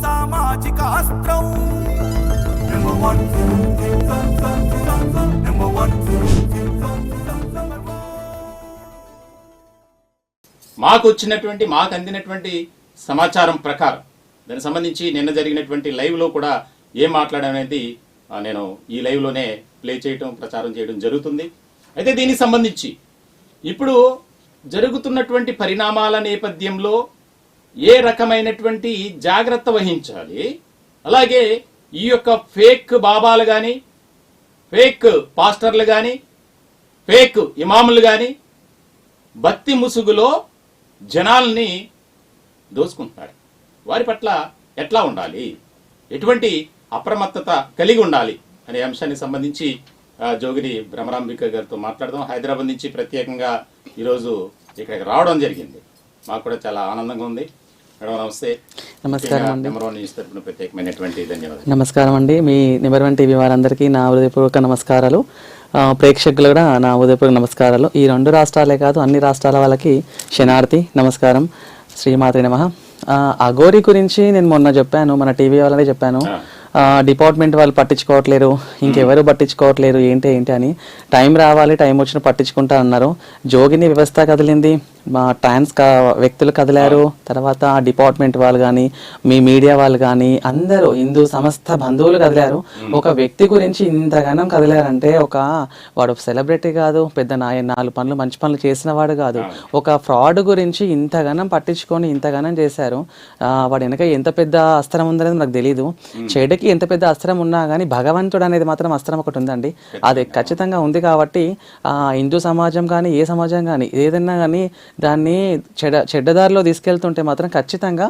సామాజిక అస్త్రం మాకు అందినటువంటి సమాచారం ప్రకారం దానికి సంబంధించి నిన్న జరిగినటువంటి లైవ్లో కూడా ఏం మాట్లాడనేది నేను ఈ లైవ్లోనే ప్లే చేయటం ప్రచారం చేయడం జరుగుతుంది. అయితే దీనికి సంబంధించి ఇప్పుడు జరుగుతున్నటువంటి పరిణామాల నేపథ్యంలో ఏ రకమైనటువంటి జాగ్రత్త వహించాలి, అలాగే ఈ యొక్క ఫేక్ బాబాలు కానీ, ఫేక్ పాస్టర్లు కానీ, ఫేక్ ఇమాములు కానీ భక్తి ముసుగులో జనాల్ని దోసుకుంటున్నారు. వారి పట్ల ఎట్లా ఉండాలి, ఎటువంటి అప్రమత్తత కలిగి ఉండాలి అనే అంశానికి సంబంధించి జోగిని భ్రమరాంబిక గారితో మాట్లాడదాం. హైదరాబాద్ నుంచి ప్రత్యేకంగా ఈరోజు ఇక్కడికి రావడం జరిగింది. మాకు కూడా చాలా ఆనందంగా ఉంది. మేడం నమస్తే. నమస్కారం అండి. నెంబర్ 1 న్యూస్ తరపున ప్రత్యేకమైనటువంటి ధన్యవాదాలు. నమస్కారం అండి. మీ నెంబర్ 1 టీవీ వారందరికీ నా హృదయపూర్వక నమస్కారాలు. ప్రేక్షకులు కూడా నా హృదయపూర్వక నమస్కారాలు. ఈ 2 రాష్ట్రాలే కాదు, అన్ని రాష్ట్రాల వాళ్ళకి శనార్థి నమస్కారం. శ్రీమాతే నమః. అఘోరి గురించి నేను మొన్న చెప్పాను, మన టీవీ వాళ్ళనే చెప్పాను. డిపార్ట్మెంట్ వాళ్ళు పట్టించుకోవట్లేరు, ఇంకెవరు పట్టించుకోవట్లేరు, ఏంటి అని. టైం రావాలి, టైం వచ్చిన పట్టించుకుంటా అన్నారు. జోగిని వ్యవస్థ కదిలింది, మా ట్రాన్స్ వ్యక్తులు కదిలారు, తర్వాత డిపార్ట్మెంట్ వాళ్ళు కానీ, మీ మీడియా వాళ్ళు కానీ, అందరూ హిందూ సమస్త బంధువులు కదిలారు. ఒక వ్యక్తి గురించి ఇంతగానం కదిలారంటే, వాడు సెలబ్రిటీ కాదు, పెద్ద 4 పనులు మంచి పనులు చేసిన వాడు కాదు, ఒక ఫ్రాడ్ గురించి ఇంతగానం పట్టించుకొని ఇంతగానం చేశారు. వాడు వెనక ఎంత పెద్ద అస్త్రం ఉందనేది నాకు తెలీదు. చెడుకి ఎంత పెద్ద అస్త్రం ఉన్నా కానీ భగవంతుడు అనేది మాత్రం అస్త్రం ఒకటి ఉందండి, అది ఖచ్చితంగా ఉంది. కాబట్టి హిందూ సమాజం కానీ, ఏ సమాజం కానీ, ఏదైనా కానీ దాన్ని చెడ్డదారిలో తీసుకెళ్తుంటే మాత్రం ఖచ్చితంగా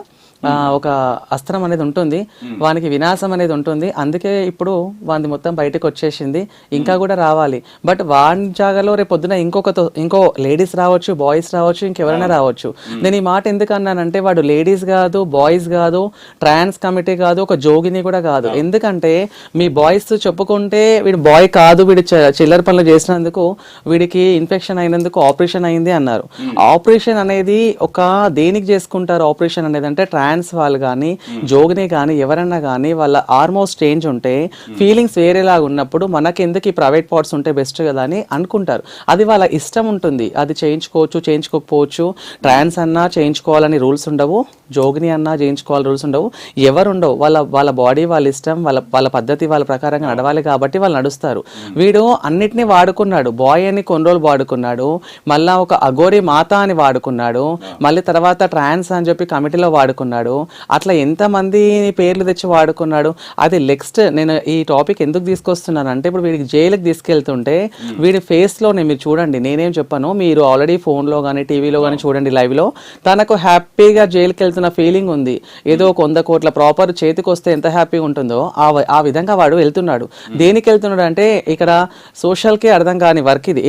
ఒక అస్త్రం అనేది ఉంటుంది, వానికి వినాశం అనేది ఉంటుంది. అందుకే ఇప్పుడు వాని మొత్తం బయటకు వచ్చేసింది, ఇంకా కూడా రావాలి. బట్ వాని జాగాలో రేపు పొద్దున ఇంకో లేడీస్ రావచ్చు, బాయ్స్ రావచ్చు, ఇంకెవరైనా రావచ్చు. నేను ఈ మాట ఎందుకు అన్నానంటే, వాడు లేడీస్ కాదు, బాయ్స్ కాదు, ట్రాన్స్ కమిటీ కాదు, ఒక జోగిని కూడా కాదు. ఎందుకంటే మీ బాయ్స్ చెప్పుకుంటే వీడు బాయ్ కాదు, వీడు చిల్లర పనులు చేసినందుకు, వీడికి ఇన్ఫెక్షన్ అయినందుకు ఆపరేషన్ అయింది అన్నారు. ఆపరేషన్ అనేది దేనికి చేసుకుంటారు? ఆపరేషన్ అనేది అంటే ట్రాన్స్ వాళ్ళు కానీ, జోగిని కానీ, ఎవరన్నా కానీ వాళ్ళ హార్మోన్స్ చేంజ్ ఉంటే, ఫీలింగ్స్ వేరేలాగా ఉన్నప్పుడు మనకి ఎందుకు ఈ ప్రైవేట్ పార్ట్స్ ఉంటే బెస్ట్ కదా అని అనుకుంటారు. అది వాళ్ళ ఇష్టం ఉంటుంది, అది చేయించుకోవచ్చు, చేయించుకోకపోవచ్చు. ట్రాన్స్ అన్నా చేయించుకోవాలని రూల్స్ ఉండవు, జోగిని అన్నా చేయించుకోవాలి రూల్స్ ఉండవు, ఎవరు ఉండవు. వాళ్ళ బాడీ వాళ్ళ ఇష్టం, వాళ్ళ పద్ధతి వాళ్ళ ప్రకారంగా నడవాలి కాబట్టి వాళ్ళు నడుస్తారు. వీడు అన్నిటినీ వాడుకున్నాడు, బాయ్ అని కొన్ని రోజులు వాడుకున్నాడు, మళ్ళా ఒక అఘోరి మాత అని వాడుకున్నాడు, మళ్ళీ తర్వాత ట్రాన్స్ అని చెప్పి కమిటీలో వాడుకున్నాడు. అట్లా ఎంతమంది పేర్లు తెచ్చి వాడుకున్నాడు. అది నెక్స్ట్ నేను ఈ టాపిక్ ఎందుకు తీసుకొస్తున్నాను అంటే, ఇప్పుడు వీడికి జైలుకి తీసుకెళ్తుంటే వీడి ఫేస్లోనే మీరు చూడండి, నేనేం చెప్పాను, మీరు ఆల్రెడీ ఫోన్లో కానీ టీవీలో కానీ చూడండి, లైవ్లో తనకు హ్యాపీగా జైలుకి వెళ్తున్న ఫీలింగ్ ఉంది. ఏదో 100 కోట్ల ప్రాపర్ చేతికి వస్తే ఎంత హ్యాపీగా ఉంటుందో ఆ విధంగా వాడు వెళ్తున్నాడు. దేనికి వెళ్తున్నాడు అంటే, ఇక్కడ సోషల్కి అర్థం కాని వర్క్ ఇది.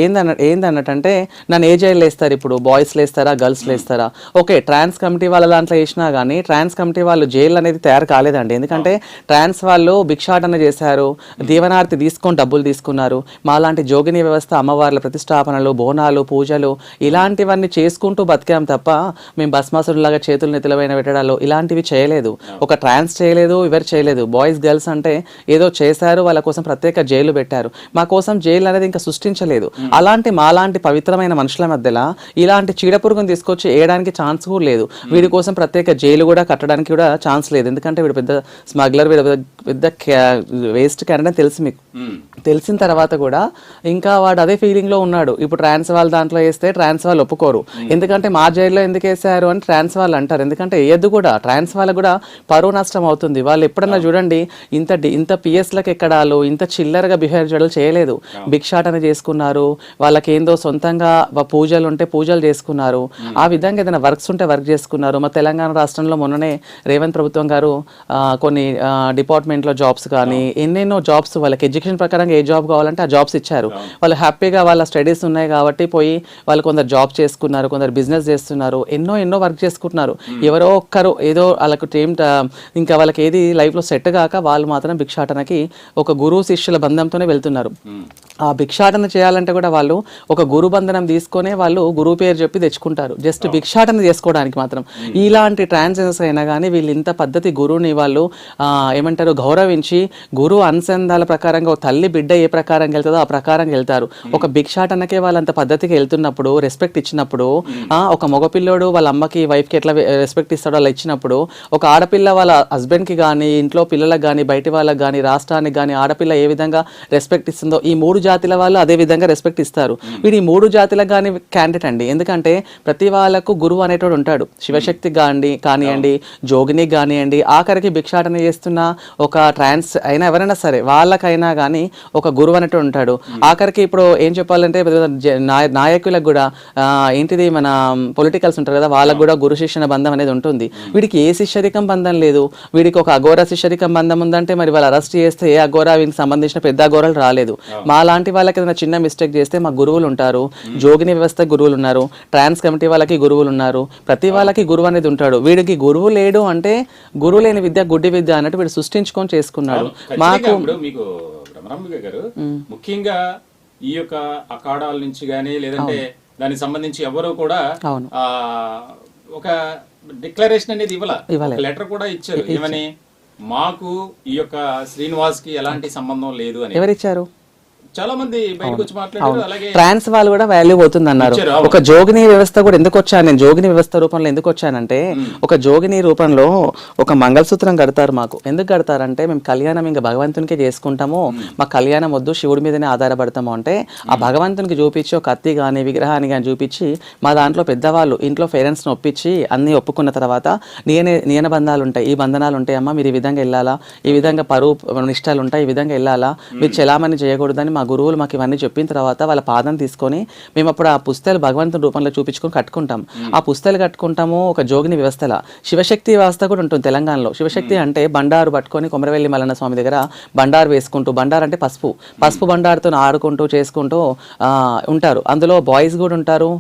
ఏందన్నట్టంటే, నన్ను ఏ జైలు వేస్తారు ఇప్పుడు? బాయ్స్ లేస్తారా, గర్ల్స్ లేస్తారా? ఓకే, ట్రాన్స్ కమిటీ వాళ్ళ దాంట్లో వేసినా కానీ ట్రాన్స్ కమిటీ వాళ్ళు జైలు అనేది తయారు కాలేదండి. ఎందుకంటే ట్రాన్స్ వాళ్ళు భిక్షాటన చేశారు, దీవనార్తి తీసుకొని డబ్బులు తీసుకున్నారు. మాలాంటి జోగిని వ్యవస్థ, అమ్మవార్ల ప్రతిష్టాపనలు, బోనాలు, పూజలు ఇలాంటివన్నీ చేసుకుంటూ బతికాం తప్ప మేము భస్మాసురులాగా చేతులు నెత్తిలపైన పెట్టడాలు ఇలాంటివి చేయలేదు. ఒక ట్రాన్స్ చేయలేదు, ఎవరు చేయలేదు. బాయ్స్ గర్ల్స్ అంటే ఏదో చేశారు, వాళ్ళ కోసం ప్రత్యేక జైలు పెట్టారు. మా కోసం జైలు అనేది ఇంకా సృష్టించలేదు. మాలాంటి పవిత్రమైన మనుషుల మధ్యలో ఇలాంటి చీడపురుగును తీసుకొచ్చి వేయడానికి ఛాన్స్ కూడా లేదు. వీడి కోసం ప్రత్యేక జైలు కూడా కట్టడానికి కూడా ఛాన్స్ లేదు. ఎందుకంటే వీడు పెద్ద స్మగ్లర్, వీడు పెద్ద వేస్ట్ క్యాండిడేట్ తెలుసు మీకు. తెలిసిన తర్వాత కూడా ఇంకా వాడు అదే ఫీలింగ్ లో ఉన్నాడు. ఇప్పుడు ట్రాన్స్ వాళ్ళ దాంట్లో వేస్తే ట్రాన్స్ వాళ్ళు ఒప్పుకోరు. ఎందుకంటే మా జైల్లో ఎందుకు వేసారు అని ట్రాన్స్ వాళ్ళు అంటారు. ఎందుకంటే వేయద్దు కూడా, ట్రాన్స్ వాళ్ళకు కూడా పరువు నష్టం అవుతుంది. వాళ్ళు ఎప్పుడన్నా చూడండి, ఇంత పిఎస్లకు ఎక్కడాలు, ఇంత చిల్లరగా బిహేవియర్ చేయలేదు. భిక్షాటన చేసుకున్నారు, వాళ్ళకి ఏందో సొంతంగా పూజలు ఉంటే పూజలు చేసుకున్నారు, ఆ విధంగా ఏదైనా వర్క్స్ ఉంటే వర్క్ చేసుకున్నారు. మా తెలంగాణ రాష్ట్రంలో మొన్ననే రేవంత్ ప్రభుత్వం గారు కొన్ని డిపార్ట్మెంట్లో జాబ్స్ కానీ ఎన్నెన్నో జాబ్స్, వాళ్ళకి ఎడ్యుకేషన్ ప్రకారంగా ఏ జాబ్ కావాలంటే ఆ జాబ్స్ ఇచ్చారు. వాళ్ళు హ్యాపీగా వాళ్ళ స్టడీస్ ఉన్నాయి కాబట్టి పోయి వాళ్ళు కొందరు జాబ్ చేసుకున్నారు, కొందరు బిజినెస్ చేస్తున్నారు, ఎన్నో వర్క్ చేసుకుంటున్నారు. ఎవరో ఒక్కరు ఏదో వాళ్ళకు ఇంకా వాళ్ళకి ఏది లైఫ్లో సెట్ కాక వాళ్ళు మాత్రం భిక్షాటనకి ఒక గురువు శిష్యుల బంధంతోనే వెళ్తున్నారు. ఆ భిక్షాటన చేయాలంటే కూడా వాళ్ళు ఒక గురు బంధనం తీసుకొని వాళ్ళు గురువు పేరు చెప్పి తెచ్చుకుంటారు, జస్ట్ భిక్షాటన చేసుకోవడానికి మాత్రం. ఇలాంటి ట్రాన్స్జెండర్స్ అయినా కానీ వీళ్ళు ఇంత పద్ధతి గురువుని వాళ్ళు ఏమంటారు గౌరవించి గురువు అనుసంధాల ప్రకారంగా తల్లి బిడ్డ ఏ ప్రకారంగా వెళ్తుందో ఆ ప్రకారంగా వెళ్తారు. ఒక భిక్షాటనకే వాళ్ళు అంత పద్ధతికి వెళ్తున్నప్పుడు, రెస్పెక్ట్ ఇచ్చినప్పుడు, ఒక మగపిల్లోడు వాళ్ళ అమ్మకి వైఫ్కి ఎట్లా రెస్పెక్ట్ ఇస్తాడో అలా ఇచ్చినప్పుడు, ఒక ఆడపిల్ల వాళ్ళ హస్బెండ్కి కానీ ఇంట్లో పిల్లలకు కానీ బయటి వాళ్ళకి కానీ రాష్ట్రానికి కానీ ఆడపిల్ల ఏ విధంగా రెస్పెక్ట్ ఇస్తుందో ఈ 3 జాతుల వాళ్ళు అదే విధంగా రెస్పెక్ట్ ఇస్తారు. వీడు ఈ 3 జాతులకు కానీ క్యాండిడేట్ అండి. ఎందుకంటే ప్రతి వాళ్ళకు గురువు అనేటోడు ఉంటాడు. శివశక్తి కానివ్వండి, జోగినికి కానివ్వండి, ఆఖరికి భిక్షాటన చేస్తున్న ఒక ట్రాన్స్ అయినా ఎవరైనా సరే వాళ్ళకైనా కానీ ఒక గురువు అనేటోడు ఉంటాడు. ఆఖరికి ఇప్పుడు ఏం చెప్పాలంటే నాయకులకు కూడా ఏంటిది మన పొలిటికల్స్ ఉంటారు కదా, వాళ్ళకు కూడా గురు శిష్యుల బంధం అనేది ఉంటుంది. వీడికి ఏ శిష్యరికం బంధం లేదు. వీడికి ఒక అఘోర శిష్యరికం బంధం ఉందంటే మరి వాళ్ళు అరెస్ట్ చేస్తే ఏ అఘోర వీనికి సంబంధించిన పెద్ద అఘోరాలు రాలేదు. మా లాంటి వాళ్ళకి ఏదైనా చిన్న మిస్టేక్ చేస్తే మా గురువులు ఉంటారు, జోగిని వ్యవస్థ గురువులు ఉన్నారు, ట్రాన్స్ కమిటీ వాళ్ళకి గురువులు ఉన్నారు, ప్రతి వాళ్ళకి గురువు అనేది ఉంటాడు. వీడికి గురువు లేడు అంటే గురువు లేని విద్య గుడ్డి విద్య అన్నట్టు వీడు సృష్టించుకొని చేసుకున్నాడు. మాకు మీకు బ్రహ్మరాంబిక గారు ముఖ్యంగా ఈ యొక్క అఖాడాల నుంచి గానీ లేదంటే దానికి సంబంధించి ఎవరు కూడా ఒక డిక్లరేషన్ అనేది ఇవ్వాల, లెటర్ కూడా ఇచ్చారు. ఏమని మాకు ఈ యొక్క శ్రీనివాస్ కి ఎలాంటి సంబంధం లేదు అని. ఎవరిచ్చారు? చాలా మంది బయటకు వచ్చి మాట్లాడారు. అలాగే ట్రాన్స్ వాళ్ళు కూడా వాల్యూ పోతుంది అన్నారు. ఒక జోగిని వ్యవస్థ కూడా ఎందుకు వచ్చాను నేను, జోగిని వ్యవస్థ రూపంలో ఎందుకు వచ్చానంటే, ఒక జోగిని రూపంలో ఒక మంగళసూత్రం కడతారు మాకు. ఎందుకు కడతారంటే మేము కళ్యాణం ఇంకా భగవంతునికే చేసుకుంటాము, మా కళ్యాణం వద్దు శివుడి మీదనే ఆధారపడతాము అంటే ఆ భగవంతునికి చూపించి ఒక కత్తి కానీ విగ్రహాన్ని కానీ చూపించి మా దాంట్లో పెద్దవాళ్ళు ఇంట్లో పేరెంట్స్ని ఒప్పించి అన్ని ఒప్పుకున్న తర్వాత నియన బంధాలు ఉంటాయి, ఈ బంధనాలు ఉంటాయి అమ్మా, మీరు ఈ విధంగా వెళ్ళాలా, ఈ విధంగా పరువు నిష్టాలు ఉంటాయి, ఈ విధంగా వెళ్ళాలా, మీరు చెలామణి చేయకూడదని మా గురువులు మాకు ఇవన్నీ చెప్పిన తర్వాత వాళ్ళ పాదం తీసుకొని మేము అప్పుడు ఆ పుస్తకాలు భగవంతుని రూపంలో చూపించుకొని కట్టుకుంటాం. ఆ పుస్తకాలు కట్టుకుంటాము ఒక జోగిని వ్యవస్థల. శివశక్తి వ్యవస్థ కూడా ఉంటుంది తెలంగాణలో. శివశక్తి అంటే బండారు పట్టుకొని కొమరవెల్లి మల్లన్న స్వామి దగ్గర బండారు వేసుకుంటూ, బండారు అంటే పసుపు బండారుతో ఆడుకుంటూ చేసుకుంటూ ఉంటారు. అందులో బాయ్స్ కూడా ఉంటారు,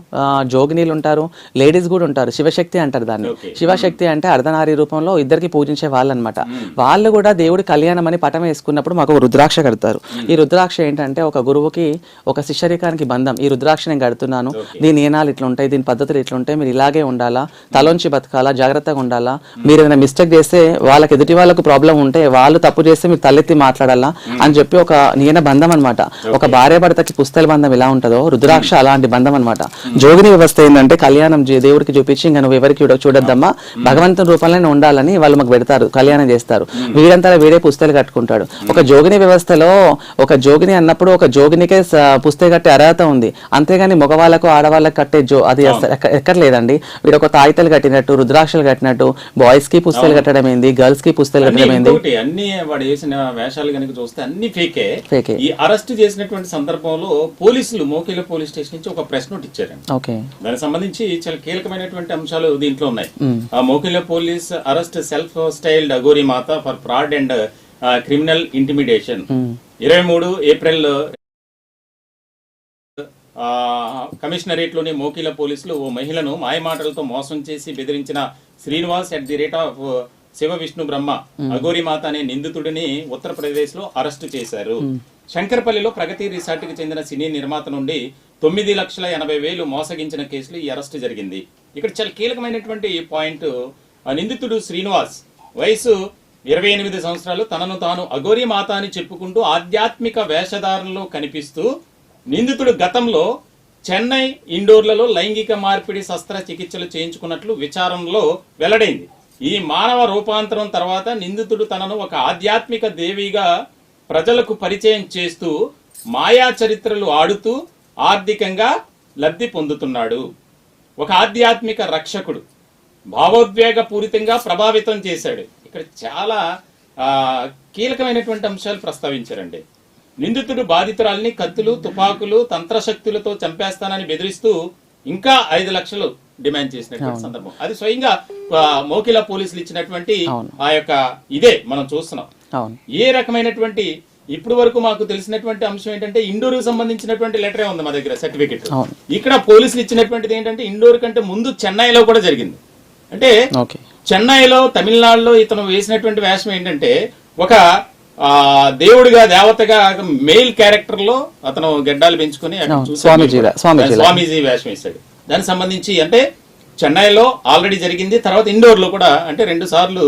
జోగినీలు ఉంటారు, లేడీస్ కూడా ఉంటారు. శివశక్తి అంటారు దాన్ని. శివశక్తి అంటే అర్ధనారీ రూపంలో ఇద్దరికి పూజించే వాళ్ళు అనమాట. వాళ్ళు కూడా దేవుడి కళ్యాణం అని పటం వేసుకున్నప్పుడు మాకు రుద్రాక్ష కడతారు. ఈ రుద్రాక్ష ఏంటంటే ఒక గురువుకి ఒక శిష్యరికానికి బంధం. ఈ రుద్రాక్ష నేను కడుతున్నాను, దీని నియమాలు ఇట్లా ఉంటాయి, దీని పద్ధతులు ఇట్లా ఉంటాయి, మీరు ఇలాగే ఉండాలా, తలోంచి బతకాలా, జాగ్రత్తగా ఉండాలా, మీరు ఏదైనా మిస్టేక్ చేస్తే వాళ్ళకి ఎదుటి వాళ్ళకు ప్రాబ్లం ఉంటే వాళ్ళు తప్పు చేస్తే మీరు తలెత్తి మాట్లాడాలా అని చెప్పి ఒక నియమ బంధం అనమాట. ఒక భార్య భర్తకి పుస్తల బంధం ఎలా ఉంటుందో రుద్రాక్ష అలాంటి బంధం అనమాట. జోగిని వ్యవస్థ ఏంటంటే కళ్యాణం దేవుడికి చూపించి ఇంకా నువ్వు ఎవరికి చూడొద్దమ్మా, భగవంతుని రూపంలోనే ఉండాలని వాళ్ళు మాకు పెడతారు, కళ్యాణం చేస్తారు. వీడంతా వీడే పుస్తలు కట్టుకుంటాడు. ఒక జోగిని వ్యవస్థలో ఒక జోగిని అన్నప్పుడు ఒక జోగినికే పుస్తక కట్టే అర్హత ఉంది, అంతేగాని మగవాళ్ళకు ఆడవాళ్ళకి కట్టే అది ఎక్కడ లేదండి. వీడు ఒక తాయితలు కట్టినట్టు, రుద్రాక్షలు కట్టినట్టు బాయ్స్ కి పుస్తకాలు కట్టడం ఏంది, గర్ల్స్ కి పుస్తకాలు కట్టడం ఏంది, అన్ని వాడు వేసిన వేషాలు కనుక చూస్తే అన్ని ఫేకే. ఈ అరెస్ట్ చేసినటువంటి సందర్భంలో పోలీసులు మోకిల పోలీస్ స్టేషన్ నుంచి ఒక ప్రెస్ నోట్ ఇచ్చారండి. దానికి సంబంధించి చాలా కీలకమైనటువంటి అంశాలు దీంట్లో ఉన్నాయి. Mokila police arrest self styled Aghori Mata for fraud and criminal intimidation. 23 April commissionerate లోని మోకిల పోలీసులు ఓ మహిళను మాయమాటలతో మోసం చేసి బెదిరించిన Srinivas at the rate of Shiva Vishnu Brahma Aghori Mata అనే నిందితుడిని ఉత్తరప్రదేశ్ లో అరెస్టు చేశారు. శంకర్పల్లిలో ప్రగతి రిసార్ట్ కి చెందిన సినీ నిర్మాత నుండి 9,80,000 మోసగించిన కేసులో ఈ అరెస్టు జరిగింది. ఇక్కడ చాలా కీలకమైనటువంటి పాయింట్, నిందితుడు శ్రీనివాస్ వయసు 28 సంవత్సరాలు, తనను తాను అఘోరి మాత అని చెప్పుకుంటూ ఆధ్యాత్మిక వేషధారణలో కనిపిస్తూ నిందితుడు గతంలో చెన్నై ఇండోర్లలో లైంగిక మార్పిడి శస్త్రచికిత్సలు చేయించుకున్నట్లు విచారణలో వెల్లడైంది. ఈ మానవ రూపాంతరం తర్వాత నిందితుడు తనను ఒక ఆధ్యాత్మిక దేవిగా ప్రజలకు పరిచయం చేస్తూ మాయా చరిత్రలు ఆడుతూ ఆర్థికంగా లబ్ధి పొందుతున్నాడు. ఒక ఆధ్యాత్మిక రక్షకుడు, భావోద్వేగ పూరితంగా ప్రభావితం చేశాడు. ఇక్కడ చాలా కీలకమైనటువంటి అంశాలు ప్రస్తావించారండి. నిందితుడు బాధితురాల్ని కత్తులు, తుపాకులు, తంత్రశక్తులతో చంపేస్తానని బెదిరిస్తూ ఇంకా 5 లక్షలు డిమాండ్ చేసినటువంటి సందర్భం. అది స్వయంగా మోకిలా పోలీసులు ఇచ్చినటువంటి ఆ యొక్క ఇదే మనం చూస్తున్నాం. ఏ రకమైనటువంటి ఇప్పుడు వరకు మాకు తెలిసినటువంటి అంశం ఏంటంటే ఇండోర్ కు సంబంధించినటువంటి లెటరే ఉంది మా దగ్గర, సర్టిఫికెట్. ఇక్కడ పోలీసులు ఇచ్చినటువంటిది ఏంటంటే ఇండోర్ కంటే ముందు చెన్నైలో కూడా జరిగింది. అంటే చెన్నైలో తమిళనాడులో ఇతను వేసినటువంటి వేషం ఏంటంటే ఒక దేవుడిగా దేవతగా మెయిల్ క్యారెక్టర్ లో అతను గడ్డాలు పెంచుకుని స్వామీజీ వేషం వేశాడు. దానికి సంబంధించి అంటే చెన్నైలో ఆల్రెడీ జరిగింది, తర్వాత ఇండోర్లో కూడా అంటే 2 సార్లు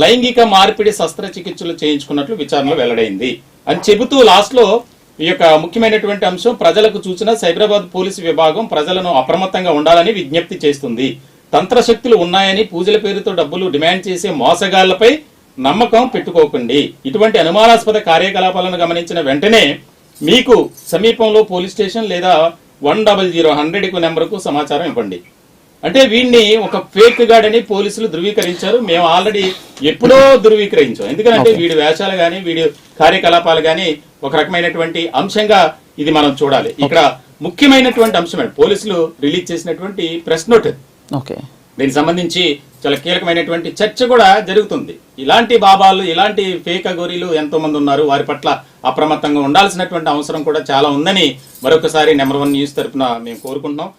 లైంగిక మార్పిడి శస్త్రచికిత్సలు చేయించుకున్నట్లు విచారణలో వెల్లడైంది అని చెబుతూ లాస్ట్లో ఈ యొక్క ముఖ్యమైనటువంటి అంశం, ప్రజలకు సూచన, సైబరాబాద్ పోలీసు విభాగం ప్రజలను అప్రమత్తంగా ఉండాలని విజ్ఞప్తి చేస్తుంది. తంత్రశక్తులు ఉన్నాయని పూజల పేరుతో డబ్బులు డిమాండ్ చేసే మోసగాళ్లపై నమ్మకం పెట్టుకోకండి. ఇటువంటి అనుమానాస్పద కార్యకలాపాలను గమనించిన వెంటనే మీకు సమీపంలో పోలీస్ స్టేషన్ లేదా 100 నెంబర్కు సమాచారం ఇవ్వండి. అంటే వీడిని ఒక ఫేక్ గాడని పోలీసులు ధృవీకరించారు. మేము ఆల్రెడీ ఎప్పుడో ధృవీకరించాం. ఎందుకంటే వీడి వేషాలు కానీ వీడి కార్యకలాపాలు కానీ ఒక రకమైనటువంటి అంశంగా ఇది మనం చూడాలి. ఇక్కడ ముఖ్యమైనటువంటి అంశం పోలీసులు రిలీజ్ చేసినటువంటి ప్రెస్ నోట్. ఓకే, దీనికి సంబంధించి చాలా కీలకమైనటువంటి చర్చ కూడా జరుగుతుంది. ఇలాంటి బాబాలు, ఇలాంటి ఫేక్ అఘోరీలు ఎంతో మంది ఉన్నారు. వారి పట్ల అప్రమత్తంగా ఉండాల్సినటువంటి అవసరం కూడా చాలా ఉందని మరొకసారి నెంబర్ 1 న్యూస్ తరపున మేము కోరుకుంటున్నాం.